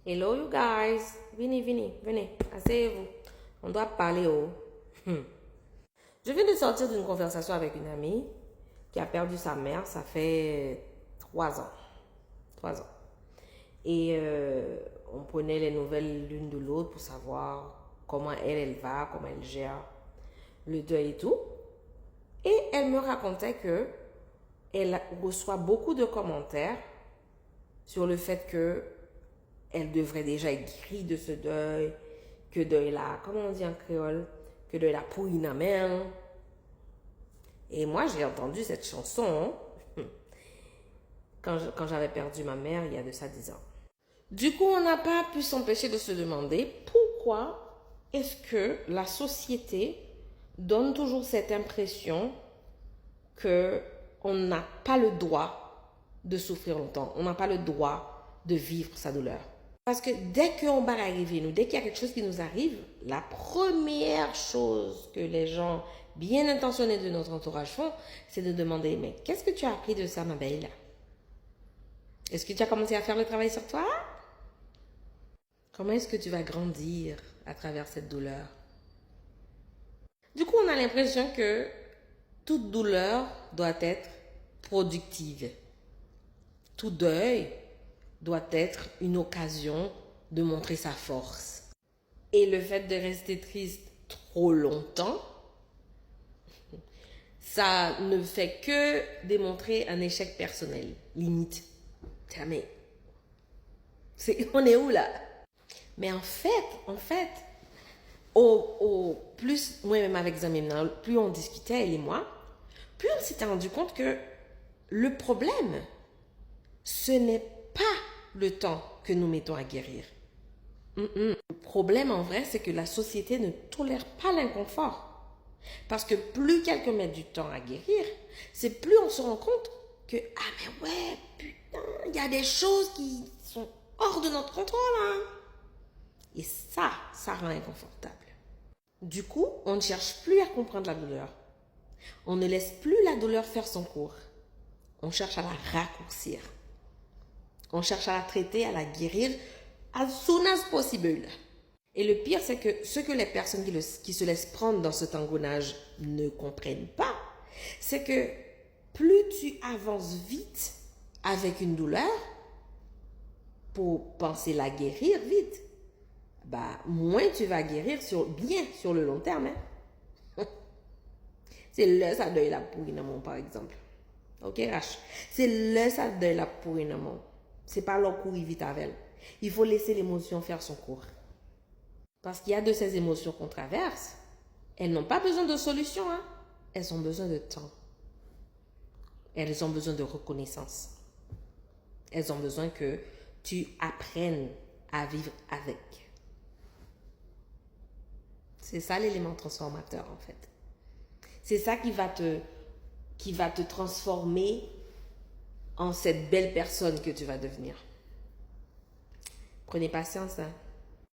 Hello you guys, venez, asseyez-vous. On doit parler Je viens de sortir d'une conversation avec une amie qui a perdu sa mère, ça fait 3 ans. 3 ans. Et on prenait les nouvelles l'une de l'autre pour savoir comment elle va, comment elle gère le deuil et tout. Et elle me racontait que elle reçoit beaucoup de commentaires sur le fait que elle devrait déjà être guérie de ce deuil, que deuil là, comment on dit en créole, que deuil là pourri na main. Et moi, j'ai entendu cette chanson quand j'avais perdu ma mère il y a de ça 10 ans. Du coup, on n'a pas pu s'empêcher de se demander pourquoi est-ce que la société donne toujours cette impression qu'on n'a pas le droit de souffrir longtemps, on n'a pas le droit de vivre sa douleur. Parce que dès qu'on va arriver, dès qu'il y a quelque chose qui nous arrive, la première chose que les gens bien intentionnés de notre entourage font, c'est de demander, mais qu'est-ce que tu as appris de ça, ma belle? Est-ce que tu as commencé à faire le travail sur toi? Comment est-ce que tu vas grandir à travers cette douleur? Du coup, on a l'impression que toute douleur doit être productive. Tout deuil doit être une occasion de montrer sa force. Et le fait de rester triste trop longtemps, ça ne fait que démontrer un échec personnel, limite. Mais on est où là? Mais en fait, au plus, moi-même avec Zamina, plus on discutait, elle et moi, plus on s'était rendu compte que le problème, ce n'est pas le temps que nous mettons à guérir. Le problème en vrai, c'est que la société ne tolère pas l'inconfort. Parce que plus quelqu'un met du temps à guérir, c'est plus on se rend compte que, ah mais ouais, putain, il y a des choses qui sont hors de notre contrôle. Hein. Et ça rend inconfortable. Du coup, on ne cherche plus à comprendre la douleur. On ne laisse plus la douleur faire son cours. On cherche à la raccourcir. On cherche à la traiter, à la guérir as soon as possible. Et le pire, c'est que ce que les personnes qui se laissent prendre dans cet engrenage ne comprennent pas, c'est que plus tu avances vite avec une douleur, pour penser la guérir vite, moins tu vas guérir bien sur le long terme. Hein? C'est là ça deuil la pourri dans mon, par exemple. Ok, Rach? C'est là ça deuil la pourri dans mon. C'est pas leur courir vite avec elle. Il faut laisser l'émotion faire son cours. Parce qu'il y a de ces émotions qu'on traverse, elles n'ont pas besoin de solution, hein? Elles ont besoin de temps. Elles ont besoin de reconnaissance. Elles ont besoin que tu apprennes à vivre avec. C'est ça l'élément transformateur en fait. C'est ça qui va te transformer en cette belle personne que tu vas devenir. Prenez patience, hein.